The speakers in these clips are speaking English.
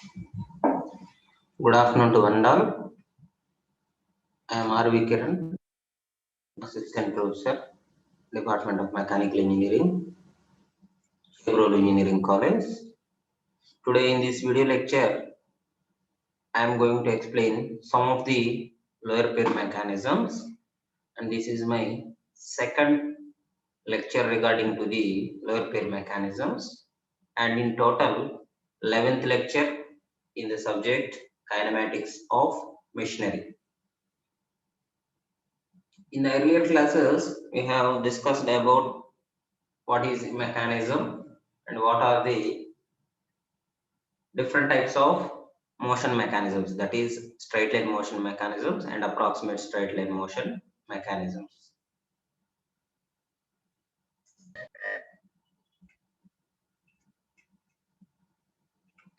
Good afternoon to one all. I am R.V. Kiran, Assistant Professor, Department of Mechanical Engineering, Chevrolet Engineering College. Today in this video lecture, I am going to explain some of the lower pair mechanisms, and this is my second lecture regarding to the lower pair mechanisms, and in total 11th lecture in the subject kinematics of machinery. In the earlier classes, we have discussed about what is mechanism and what are the different types of motion mechanisms, that is straight line motion mechanisms and approximate straight line motion mechanisms.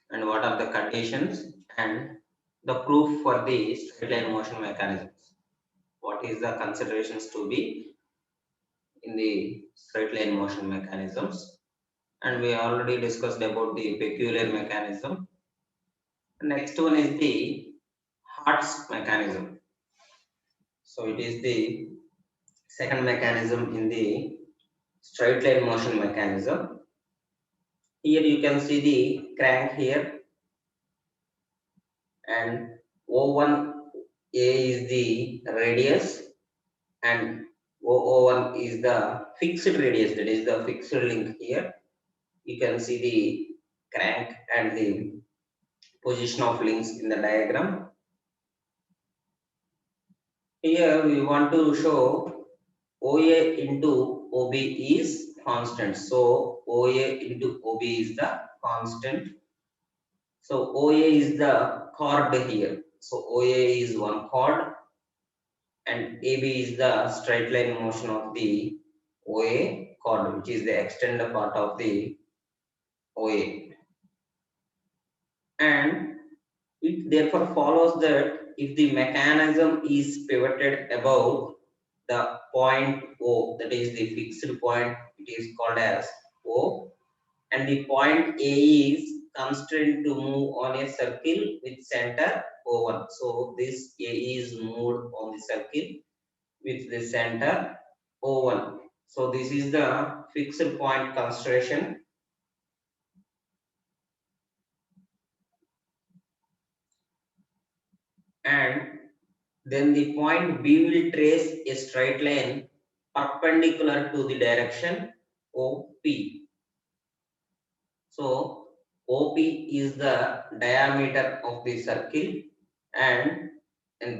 And what are the conditions and the proof for the straight line motion mechanisms. What is the considerations to be in the straight line motion mechanisms, and we already discussed about the peculiar mechanism. The next one is the Hart's mechanism. So it is the second mechanism in the straight line motion mechanism. Here you can see the crank here, and O1A is the radius and O01 is the fixed radius, that is the fixed link here. You can see the crank and the position of links in the diagram. Here we want to show OA into OB is constant. So OA into OB is the constant. So OA is the chord here. So OA is one chord and AB is the straight line motion of the OA chord, which is the extended part of the OA. And it therefore follows that if the mechanism is pivoted above the point O, that is the fixed point, it is called as O, and the point A is constrained to move on a circle with center O1. So this A is moved on the circle with the center O1. So this is the fixed point constraint, and then the point B will trace a straight line perpendicular to the direction OP. So OP is the diameter of the circle, and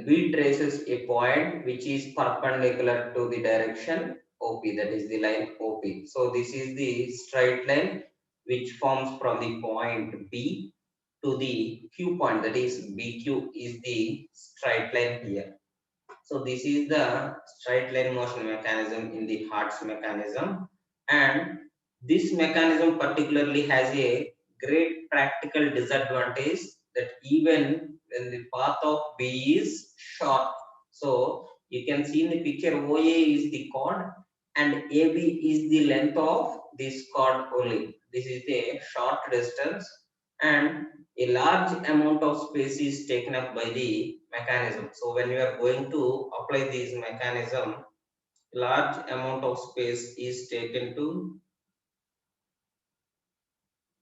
B traces a point which is perpendicular to the direction OP, that is the line OP. So this is the straight line which forms from the point B to the Q point, that is BQ is the straight line here. So this is the straight line motion mechanism in the Hart's mechanism, and this mechanism particularly has a great practical disadvantage that even when the path of B is short, so you can see in the picture OA is the chord and AB is the length of this chord only. This is the short distance, and a large amount of space is taken up by the mechanism. So when you are going to apply this mechanism, large amount of space is taken to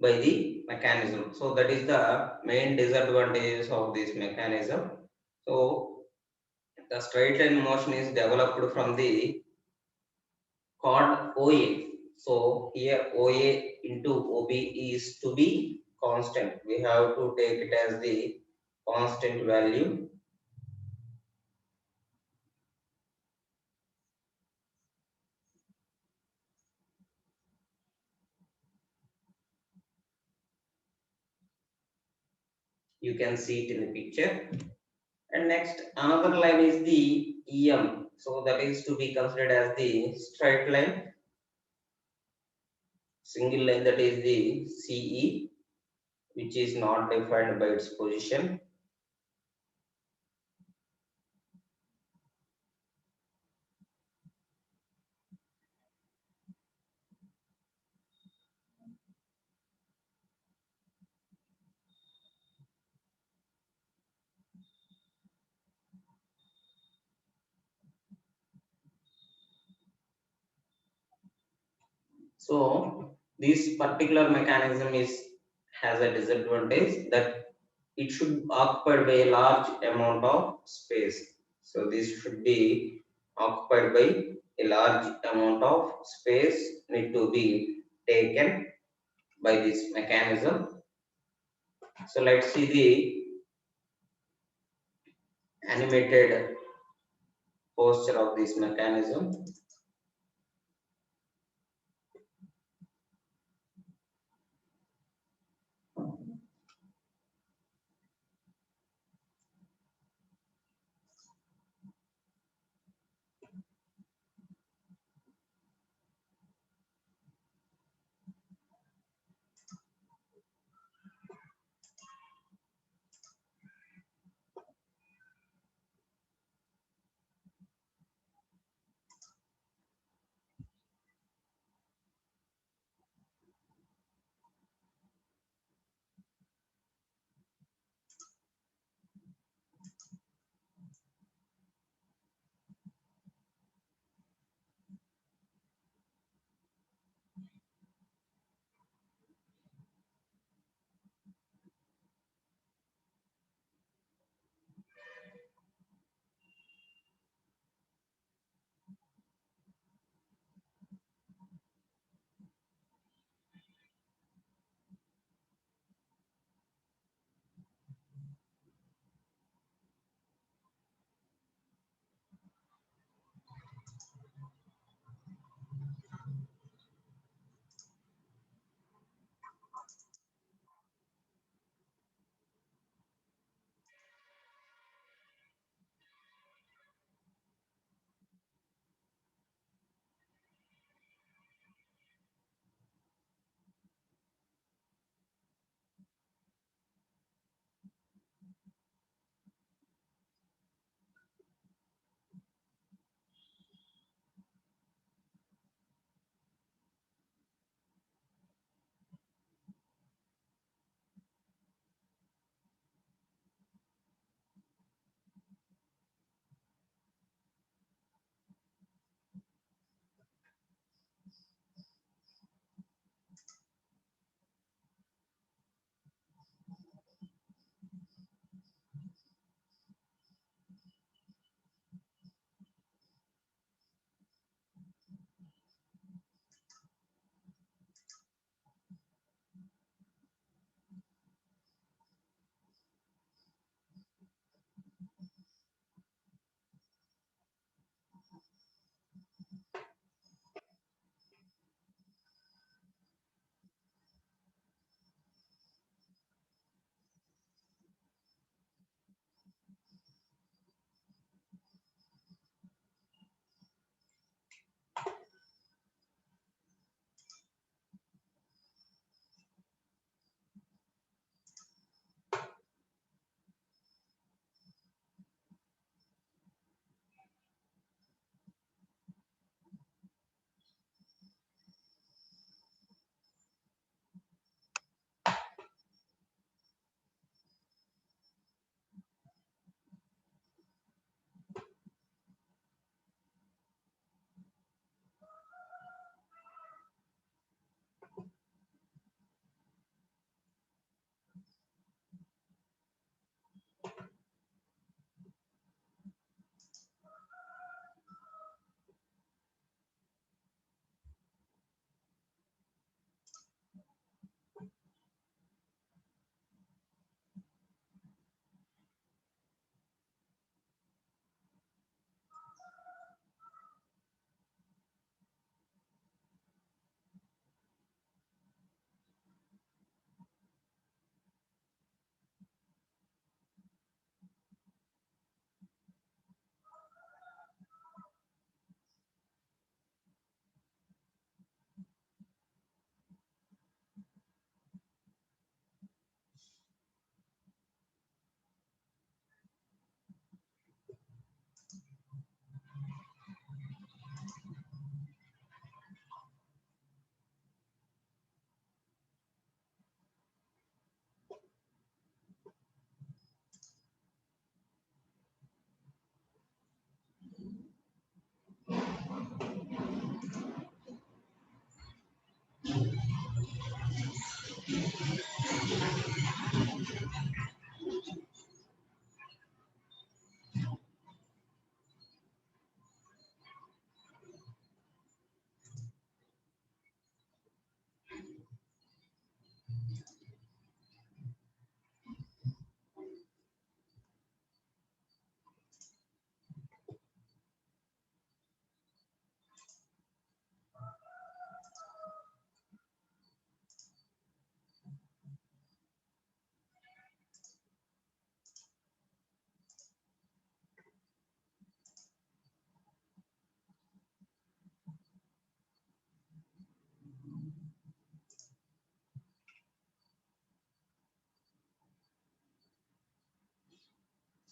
by the mechanism. So that is the main disadvantages of this mechanism. So the straight line motion is developed from the chord OA. So here OA into OB is to be constant. We have to take it as the constant value. You can see it in the picture. And next, another line is the EM. So that is to be considered as the straight line, single line, that is the CE, which is not defined by its position. So this particular mechanism has a disadvantage that it should occupy by a large amount of space. So this should be occupied by a large amount of space need to be taken by this mechanism. So let's see the animated posture of this mechanism.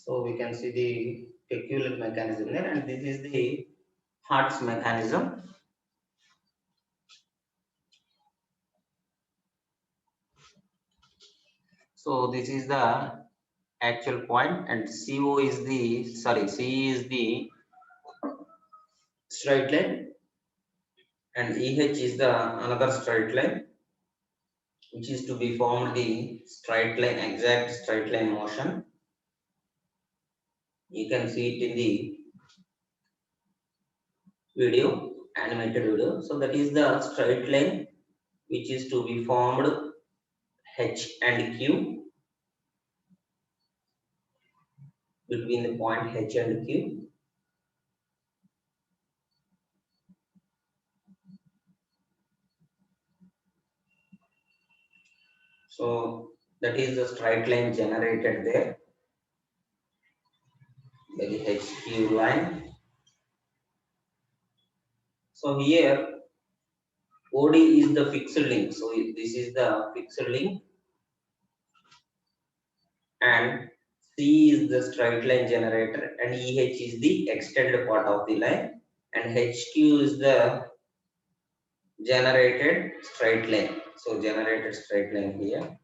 So we can see the peculiar mechanism there, and this is the Hart's mechanism. So this is the actual point, and CO is the C is the straight line, and EH is the another straight line, which is to be formed the straight line, exact straight line motion. You can see it in the video, animated video. So that is the straight line which is to be formed H and Q, between the point H and Q. So that is the straight line generated there by the HQ line. So here OD is the fixed link. So this is the fixed link, and C is the straight line generator, and EH is the extended part of the line, and HQ is the generated straight line. So generated straight line here.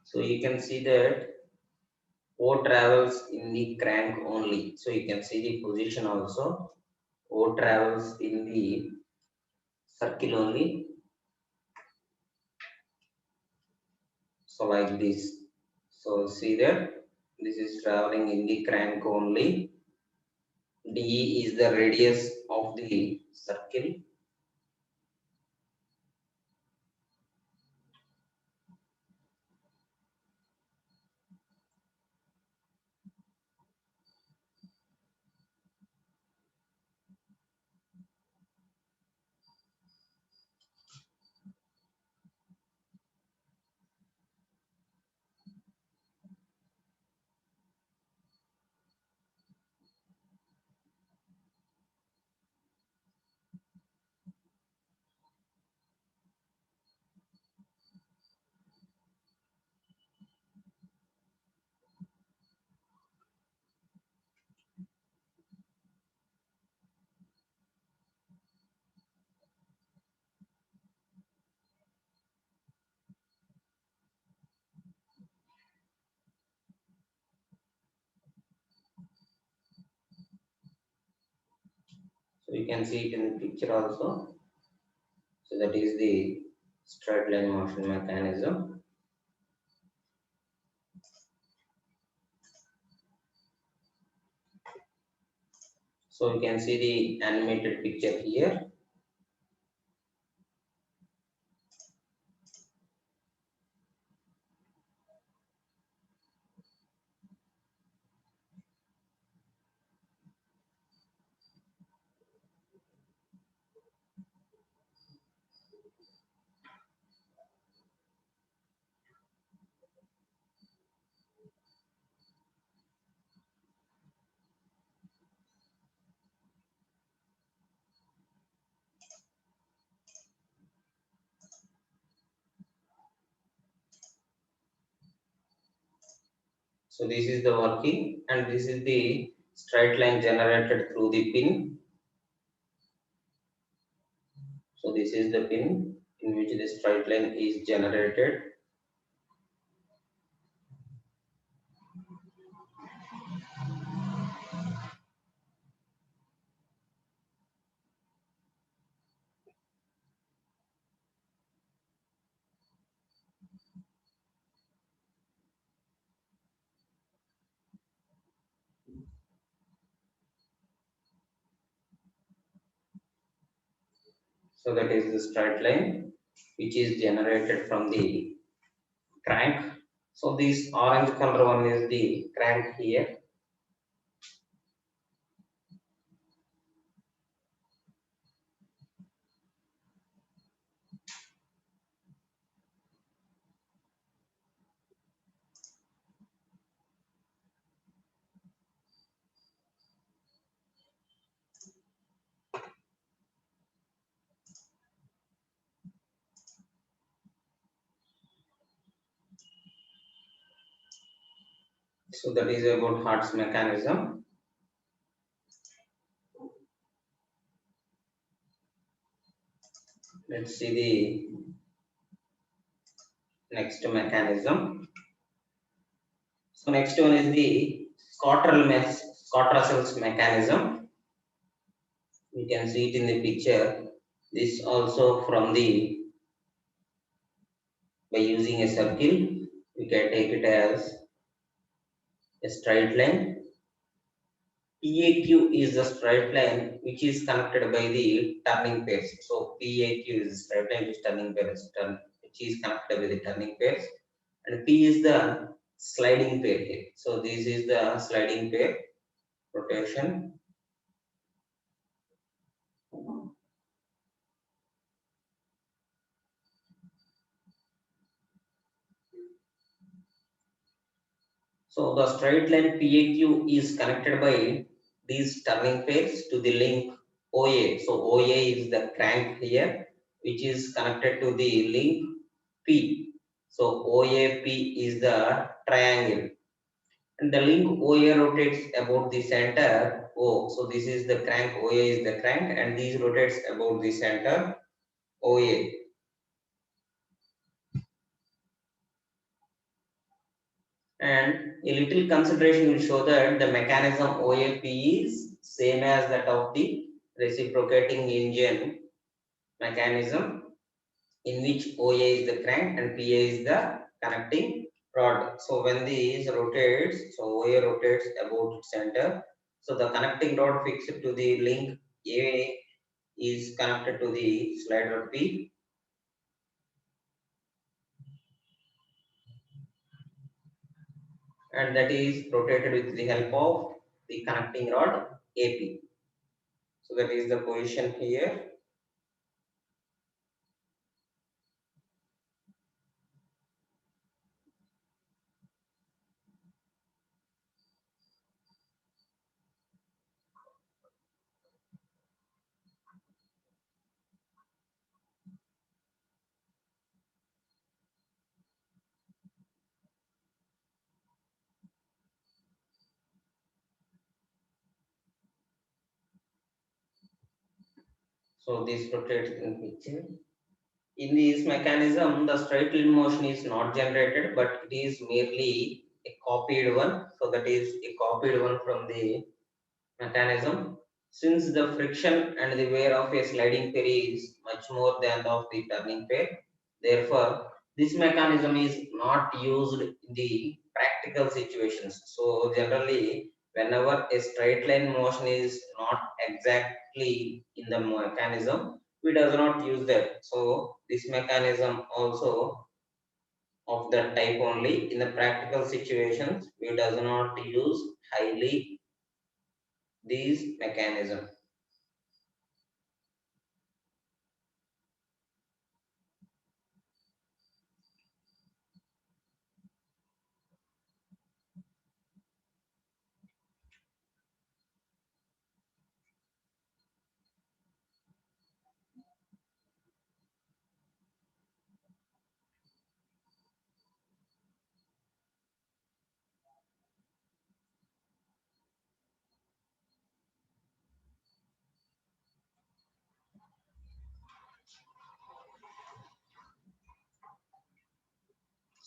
So you can see that O travels in the crank only. So you can see the position also. O travels in the circle only. So like this. So see that this is traveling in the crank only. D is the radius of the circle. So you can see it in the picture also. So that is the straight line motion mechanism. So you can see the animated picture here. So this is the working, and this is the straight line generated through the pin. So this is the pin in which the straight line is generated. So that is the straight line which is generated from the crank. So this orange color one is the crank here. So that is about Hart's mechanism. Let's see the next mechanism. So next one is the Scott-Russell's mechanism. You can see it in the picture. This also from the by using a circle, we can take it as a straight line. PAQ is the straight line which is connected by the turning pairs. So PAQ is the straight line which turning pairs which is connected with the turning pairs, and P is the sliding pair here. So this is the sliding pair rotation. So the straight line PAQ is connected by these turning pairs to the link OA. So OA is the crank here, which is connected to the link P. So OAP is the triangle. And the link OA rotates about the center O. So this is the crank, OA is the crank, and these rotates about the center OA. And a little consideration will show that the mechanism OAP is same as that of the reciprocating engine mechanism, in which OA is the crank and PA is the connecting rod. So when these rotates, so OA rotates about its center. So the connecting rod fixed to the link A is connected to the slider P, and that is rotated with the help of the connecting rod AP. So that is the position here. So this rotates in picture. In this mechanism, the straight line motion is not generated, but it is merely a copied one. So that is a copied one from the mechanism. Since the friction and the wear of a sliding pair is much more than that of the turning pair, therefore this mechanism is not used in the practical situations. So generally, whenever a straight line motion is not exactly in the mechanism, we does not use that. So this mechanism also of that type only in the practical situations, we does not use highly these mechanism.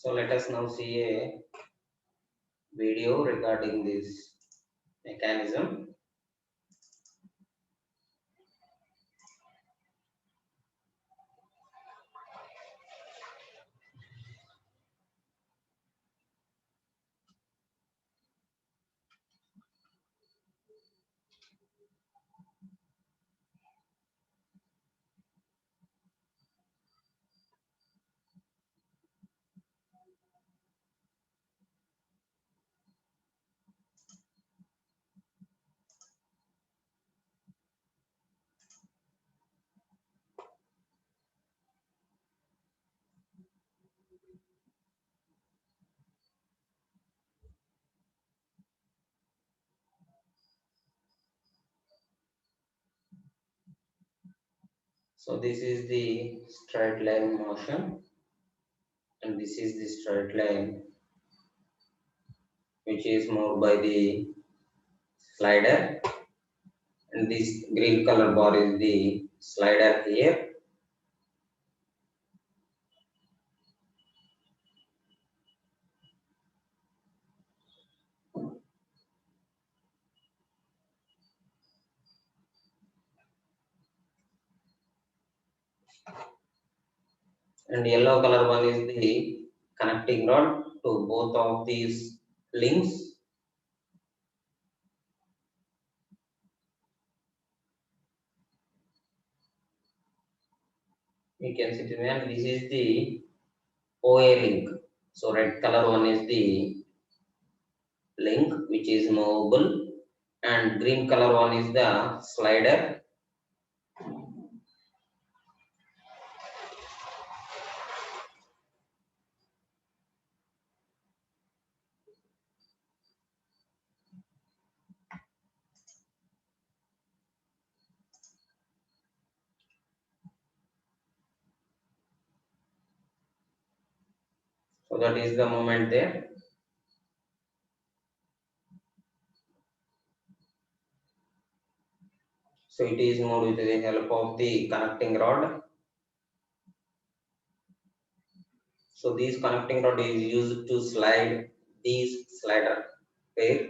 So let us now see a video regarding this mechanism. So this is the straight line motion, and this is the straight line which is moved by the slider, and this green color bar is the slider here. And yellow color one is the connecting rod to both of these links. You can see that this is the OA link. So red color one is the link which is movable, and green color one is the slider. So that is the movement there. So it is moved with the help of the connecting rod. So this connecting rod is used to slide these slider pair,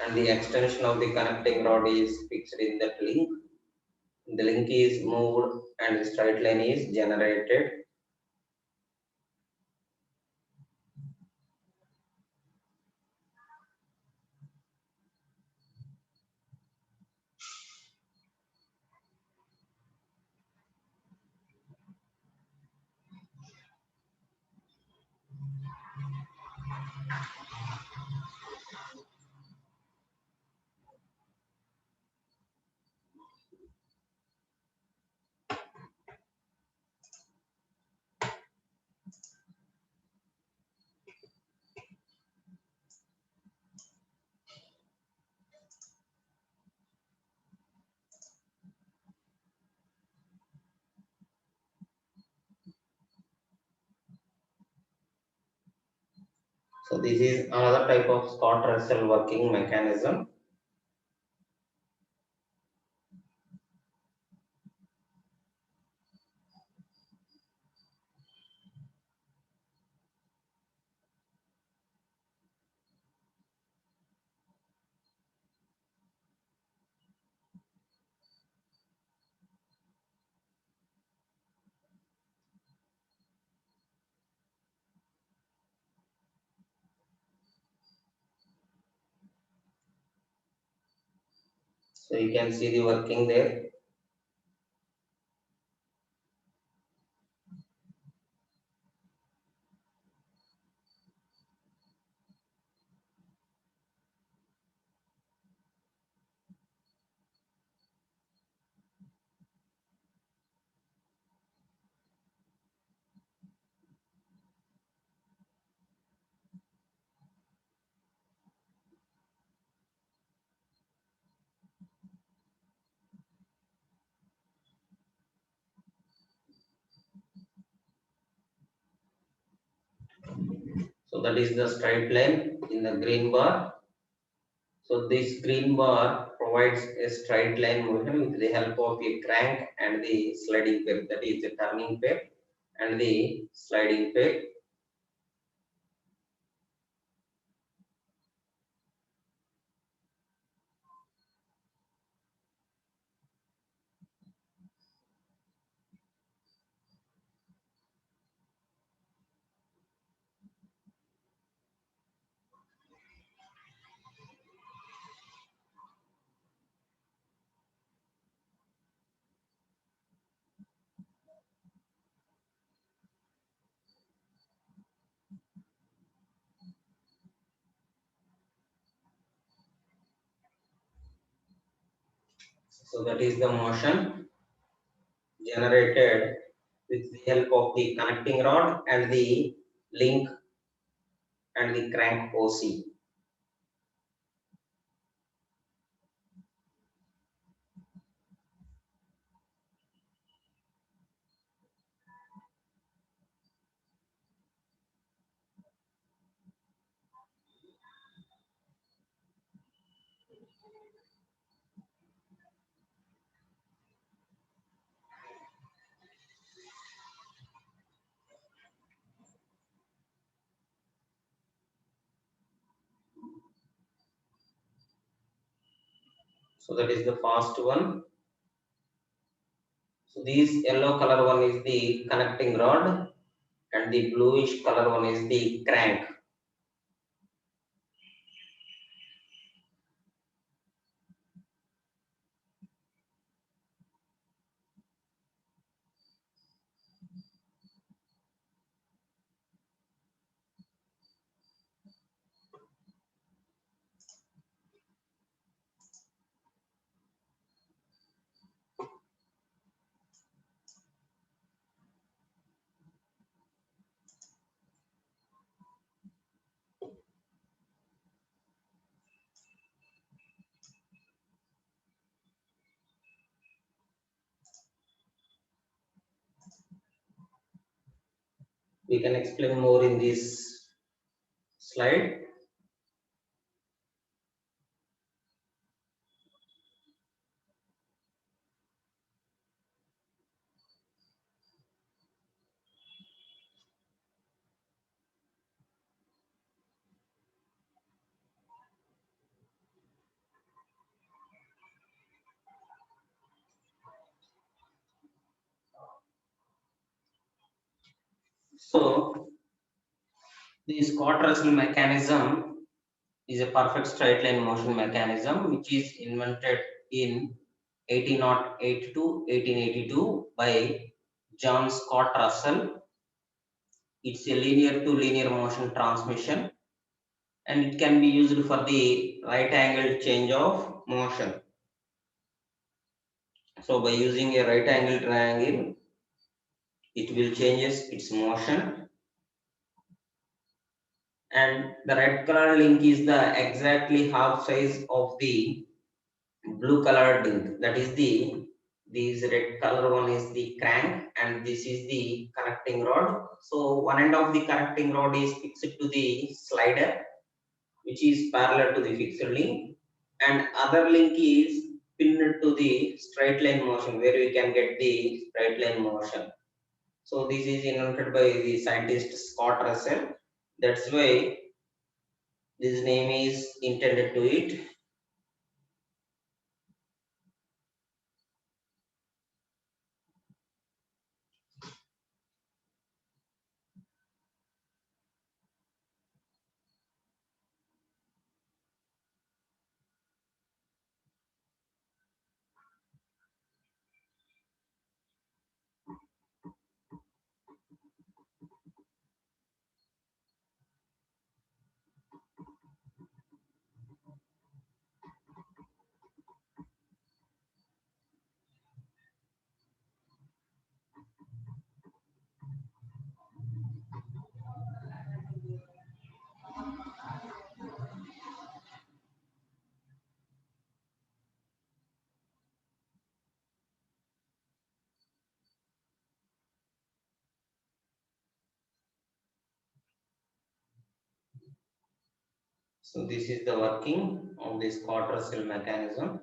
and the extension of the connecting rod is fixed in that link. The link is moved and the straight line is generated. So this is another type of Scott Russell working mechanism. So you can see the working there. So that is the straight line in the green bar. So this green bar provides a straight line motion with the help of a crank and the sliding pair, that is the turning pair and the sliding pair. So that is the motion generated with the help of the connecting rod and the link and the crank OC. So that is the fast one. So this yellow color one is the connecting rod and the bluish color one is the crank. We can explain more in this slide. So the Scott Russell mechanism is a perfect straight line motion mechanism which is invented in 1808 to 1882 by John Scott Russell. It's a linear to linear motion transmission and it can be used for the right angle change of motion. So by using a right angle triangle, it will changes its motion, and the red color link is the exactly half size of the blue colored link. That is the this red color one is the crank and this is the connecting rod. So one end of the connecting rod is fixed to the slider which is parallel to the fixed link, and other link is pinned to the straight line motion where we can get the straight line motion. So this is invented by the scientist Scott Russell. That's why this name is intended to it. So this is the working of this Scott Russell mechanism,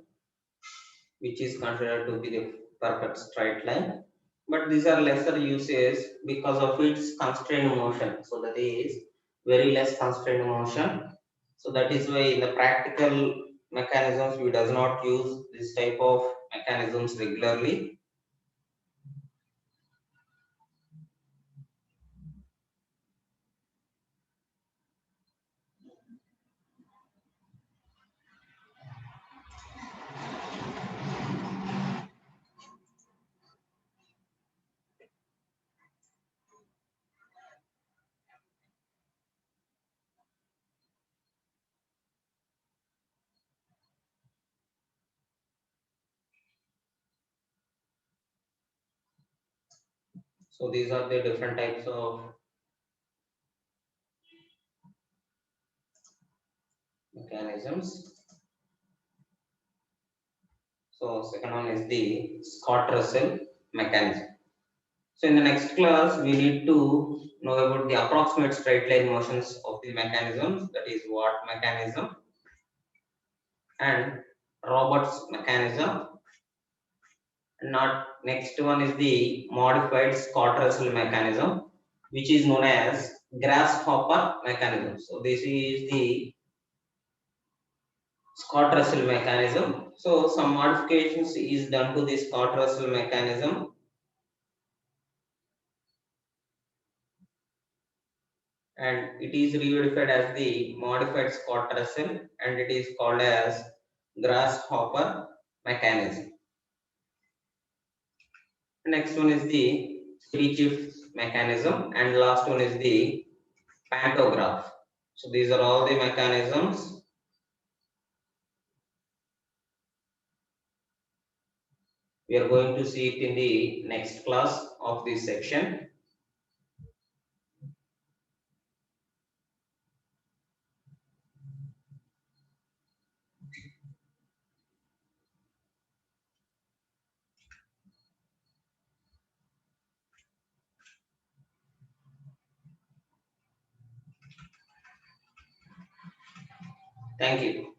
which is considered to be the perfect straight line. But these are lesser uses because of its constrained motion. So that is very less constrained motion. So that is why in the practical mechanisms we does not use this type of mechanisms regularly. So these are the different types of mechanisms. So second one is the Scott Russell mechanism. So in the next class, we need to know about the approximate straight line motions of the mechanisms, that is Watt mechanism and Roberts mechanism. Not next one is the modified Scott Russell mechanism, which is known as grasshopper mechanism. So this is the Scott Russell mechanism. So some modifications is done to this Scott-Russell mechanism, and it is re-verified as the modified Scott-Russell, and it is called as grasshopper mechanism. Next one is the three-shift mechanism, and last one is the pantograph. So these are all the mechanisms. We are going to see it in the next class of this section. Thank you.